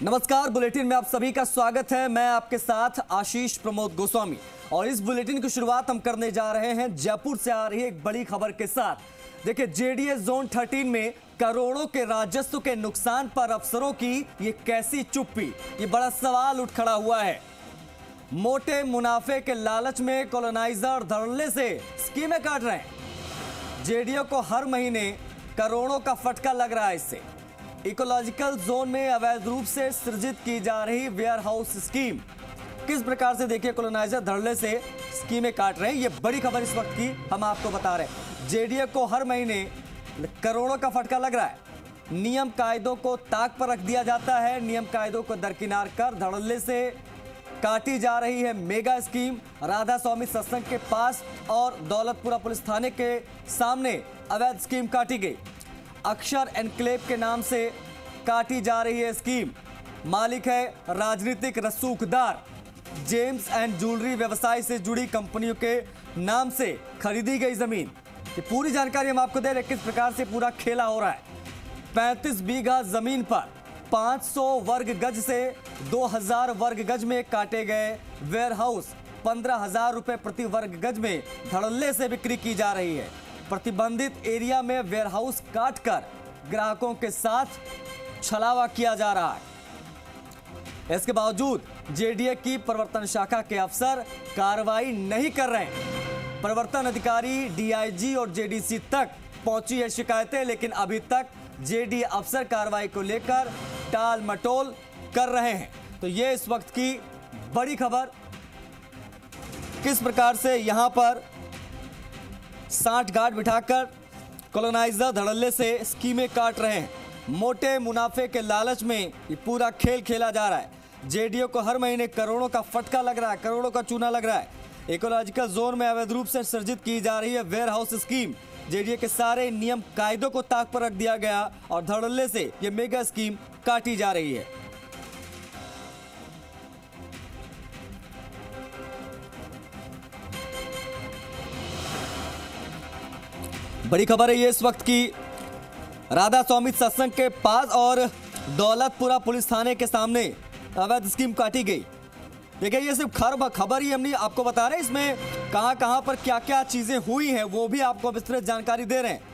नमस्कार, बुलेटिन में आप सभी का स्वागत है। मैं आपके साथ आशीष प्रमोद गोस्वामी और इस बुलेटिन की शुरुआत हम करने जा रहे हैं जयपुर से आ रही एक बड़ी खबर के साथ। देखिए, जेडीए जोन 13 में करोड़ों के राजस्व के नुकसान पर अफसरों की ये कैसी चुप्पी, ये बड़ा सवाल उठ खड़ा हुआ है। मोटे मुनाफे के लालच में कॉलोनाइजर धड़ल्ले से स्कीमें काट रहे हैं। जेडीए को हर महीने करोड़ों का फटका लग रहा है इससे। इकोलॉजिकल जोन में अवैध रूप से सृजित की जा रही वेयर हाउस स्कीम, किस प्रकार से देखिए कॉलोनाइजर धड़ल्ले से स्कीमें काट रहे हैं। ये बड़ी खबर इस वक्त की हम आपको बता रहे हैं। जेडीए को हर महीने करोड़ों का फटका लग रहा है। नियम कायदों को ताक पर रख दिया जाता है। नियम कायदों को दरकिनार कर धड़ल्ले से काटी जा रही है मेगा स्कीम। राधा स्वामी सत्संग के पास और दौलतपुरा पुलिस थाने के सामने अवैध स्कीम काटी गई। अक्षर एनक्लेव के नाम से काटी जा रही है स्कीम। मालिक है राजनीतिक रसूखदार। जेम्स एंड ज्वेलरी व्यवसाय से जुड़ी कंपनियों के नाम से खरीदी गई जमीन। ये पूरी जानकारी हम आपको दे रहे किस प्रकार से पूरा खेला हो रहा है। 35 बीघा जमीन पर 500 वर्ग गज से 2000 वर्ग गज में काटे गए वेयर हाउस 15,000 रुपए प्रति वर्ग गज में धड़ल्ले से बिक्री की जा रही है। प्रतिबंधित एरिया में वेयरहाउस काटकर ग्राहकों के साथ छलावा किया जा रहा है। इसके बावजूद जेडीए की प्रवर्तन शाखा के अफसर कार्रवाई नहीं कर रहे हैं। प्रवर्तन अधिकारी, डीआईजी और जेडीसी तक पहुंची है शिकायतें, लेकिन अभी तक जेडीए अफसर कार्रवाई को लेकर टाल मटोल कर रहे हैं। तो ये इस वक्त की बड़ी खबर, किस प्रकार से यहां पर 60 गार्ड बिठाकर कॉलोनाइजर धड़ल्ले से स्कीमें काट रहे हैं। मोटे मुनाफे के लालच में ये पूरा खेल खेला जा रहा है। जेडीए को हर महीने करोड़ों का फटका लग रहा है, करोड़ों का चूना लग रहा है। इकोलॉजिकल जोन में अवैध रूप से सृजित की जा रही है वेयर हाउस स्कीम। जेडीए के सारे नियम कायदों को ताक पर रख दिया गया और धड़ल्ले से ये मेगा स्कीम काटी जा रही है। बड़ी खबर है ये इस वक्त की। राधा स्वामी सत्संग के पास और दौलतपुरा पुलिस थाने के सामने अवैध स्कीम काटी गई। देखिए, ये सिर्फ खबर ही हम नहीं आपको बता रहे, इसमें कहां पर क्या क्या चीजें हुई हैं वो भी आपको विस्तृत जानकारी दे रहे हैं।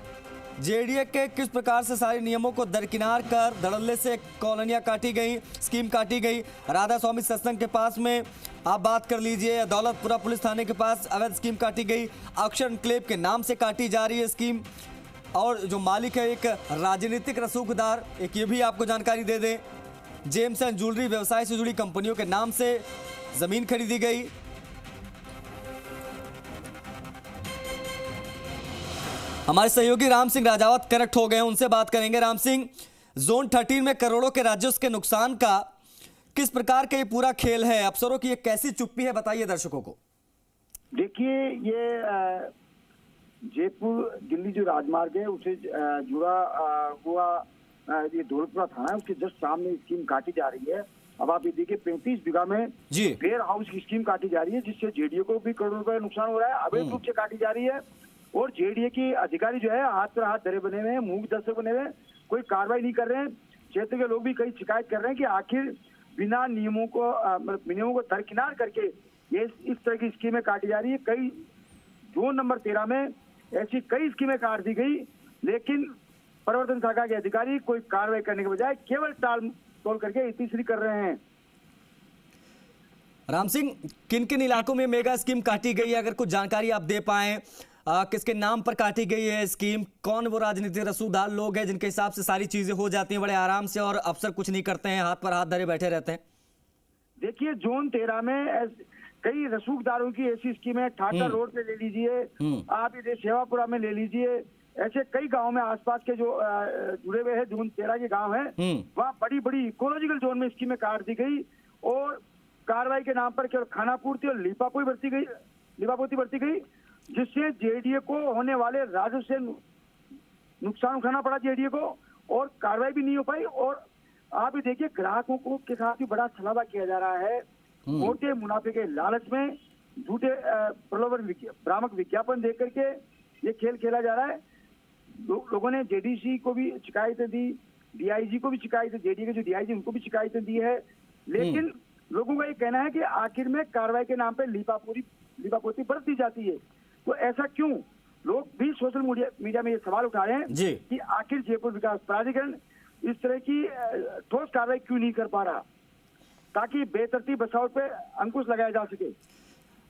जेडीए के किस प्रकार से सारे नियमों को दरकिनार कर धड़ल्ले से कॉलोनियां काटी गई, स्कीम काटी गई। राधा स्वामी सत्संग के पास में आप बात कर लीजिए, दौलतपुरा पुलिस थाने के पास अवैध स्कीम काटी गई। अक्षर एनक्लेव के नाम से काटी जा रही है स्कीम। और जो मालिक है एक राजनीतिक रसूखदार, एक ये भी आपको जानकारी दे दें। जेम्स एंड ज्वेलरी व्यवसाय से जुड़ी कंपनियों के नाम से जमीन खरीदी गई। हमारे सहयोगी राम सिंह राजावत कनेक्ट हो गए हैं, उनसे बात करेंगे। राम सिंह, जोन 13 में करोड़ों के राजस्व के नुकसान का किस प्रकार का ये पूरा खेल है, अफसरों की ये कैसी चुप्पी है, बताइए दर्शकों को। देखिए, ये जयपुर दिल्ली जो राजमार्ग है उसे जुड़ा हुआ ये दौलतपुरा थाना है, उसके जस्ट सामने स्कीम काटी जा रही है। अब आप ये देखिए, 35 बीघा में वेयर हाउस की स्कीम काटी जा रही है, जिससे जेडीए को भी करोड़ों रुपए नुकसान हो रहा है। अवैध रूप से काटी जा रही है और जेडीए के अधिकारी जो है हाथ पर हाथ धरे बने हुए हैं, मुंह दस्तक बने हुए हैं, कोई कार्रवाई नहीं कर रहे हैं। क्षेत्र के लोग भी कई शिकायत कर रहे हैं कि आखिर बिना नियमों को दरकिनार करके ये इस तरह की स्कीमें काटी जा रही है। कई जोन नंबर 13 में ऐसी कई स्कीमें काट दी गई, लेकिन प्रवर्तन शाखा के अधिकारी कोई कार्रवाई करने के बजाय केवल टाल टोल करके तीसरी कर रहे हैं। राम सिंह, किन किन इलाकों में मेगा स्कीम काटी गई है, अगर कुछ जानकारी आप दे पाए, किसके नाम पर काटी गई है स्कीम, कौन वो राजनीतिक रसूखदार लोग हैं जिनके हिसाब से सारी चीजें हो जाती हैं बड़े आराम से और अफसर कुछ नहीं करते हैं, हाथ पर हाथ धरे बैठे रहते हैं? देखिए, जोन 13 में कई रसूखदारों की ऐसी स्कीम है। ठाकर रोड पे ले लीजिए, आप इधर सेवापुरा में ले लीजिए, ऐसे कई गांव में आसपास के जो जुड़े हुए हैं जोन 13 के गांव हैं, वहाँ बड़ी बड़ी इकोलॉजिकल जोन में स्कीमें काट दी गई और कार्रवाई के नाम पर केवल खानापूर्ति और लिपापोती बरती गई, जिससे जेडीए को होने वाले राजस्व से नुकसान उठाना पड़ा जेडीए को, और कार्रवाई भी नहीं हो पाई। और आप ये देखिए, ग्राहकों को के साथ भी बड़ा छलावा किया जा रहा है। मोटे मुनाफे के लालच में झूठे प्रलोभन भ्रामक विज्ञापन देकर के ये खेल खेला जा रहा है। लोगों ने जेडीसी को भी शिकायतें दी, डीआईजी को भी शिकायत, जेडीए के जो डीआईजी उनको भी शिकायतें दी है, लेकिन लोगों का ये कहना है कि आखिर में कार्रवाई के नाम पे लीपापोती बरत दी जाती है। तो ऐसा क्यों? लोग भी सोशल मीडिया में ये सवाल उठा रहे हैं कि आखिर जयपुर विकास प्राधिकरण इस तरह की ठोस कार्रवाई क्यों नहीं कर पा रहा, ताकि बेतरतीब बसावट पे अंकुश लगाया जा सके।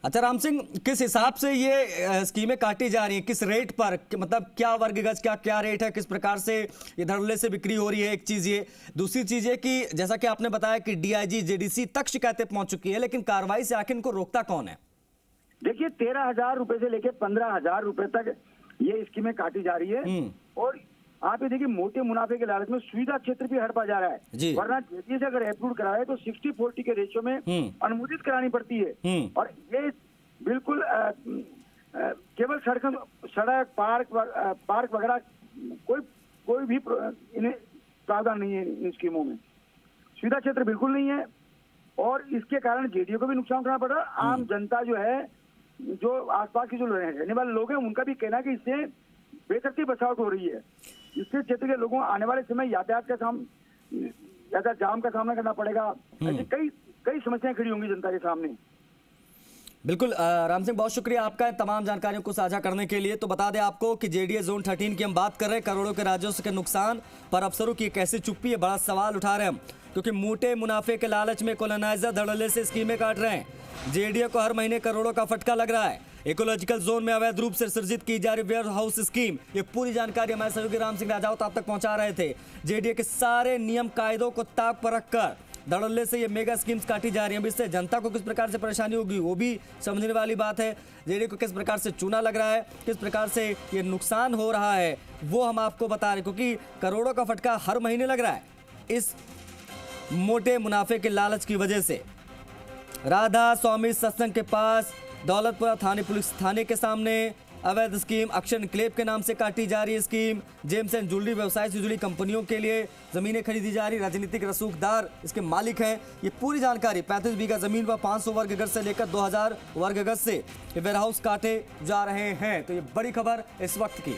अच्छा राम सिंह, किस हिसाब से ये स्कीमें काटी जा रही हैं, किस रेट पर, मतलब क्या वर्ग गज क्या रेट है, किस प्रकार से ये धड़ल्ले से बिक्री हो रही है? एक चीज ये, दूसरी चीज ये कि जैसा कि आपने बताया कि डीआईजी जेडीसी तक शिकायतें पहुंच चुकी है, लेकिन कार्रवाई से आखिर इनको रोकता कौन है? देखिए 13,000 रुपए से लेकर 15,000 रुपए तक ये स्कीमें काटी जा रही है। और आप ये देखिए मोटे मुनाफे के लालच में सुविधा क्षेत्र भी हड़पा जा रहा है, वरना जेडीए से अगर अप्रूव कराए तो 60-40 के रेशियो में अनुमोदित करानी पड़ती है। और ये बिल्कुल केवल सड़क पार्क वगैरह कोई भी इन्हें प्रावधान नहीं है इन स्कीमों में, सुविधा क्षेत्र बिल्कुल नहीं है। और इसके कारण जेडीए को भी नुकसान उठाना पड़ रहा है। आम जनता जो है, जो आसपास के जो रहने वाले लोग हैं, उनका भी कहना है कि इससे बेतरतीब बसावट हो रही है। इससे क्षेत्र के लोगों आने वाले समय यातायात जाम का सामना करना पड़ेगा। ऐसी कई समस्याएं खड़ी होंगी जनता के सामने। बिल्कुल राम सिंह, बहुत शुक्रिया आपका तमाम जानकारियों को साझा करने के लिए। तो बता दें आपको कि जेडीए जोन 13 की हम बात कर रहे हैं, करोड़ों के राजस्व के नुकसान पर अफसरों की कैसे चुप्पी है, बड़ा सवाल उठा रहे हैं हम, क्योंकि मोटे मुनाफे के लालच में कॉलोनाइजर धड़ल्ले से स्कीमें काट रहे हैं। जेडीए को हर महीने करोड़ों का फटका लग रहा है। इकोलॉजिकल जोन में अवैध रूप से सृजित की जा रही वेयर हाउस स्कीम, ये पूरी जानकारी हमारे सहयोगी राम सिंह राजावत आप तक पहुंचा रहे थे। जेडीए के सारे नियम कायदों को ताक पर रखकर धड़ल्ले से ये मेगा स्कीम्स काटी जा रही हैं। इससे जनता को किस प्रकार से परेशानी होगी वो भी समझने वाली बात है। जेडीए को किस प्रकार से चूना लग रहा है, किस प्रकार से ये नुकसान हो रहा है, वो हम आपको बता रहे हैं, क्योंकि करोड़ों का फटका हर महीने लग रहा है इस मोटे मुनाफे के लालच की वजह से। राधा स्वामी सत्संग के पास दौलतपुरा थाने पुलिस थाने के सामने अवैध स्कीम, अक्षर इनक्लेव के नाम से काटी जा रही है स्कीम, जेम्स एंड ज्वेलरी व्यवसाय से जुड़ी कंपनियों के लिए जमीनें खरीदी जा रही, राजनीतिक रसूखदार इसके मालिक हैं। ये पूरी जानकारी 35 बीघा जमीन पर 500 वर्ग गज से लेकर 2000 वर्ग गज से ये वेयरहाउस काटे जा रहे हैं। तो ये बड़ी खबर इस वक्त की।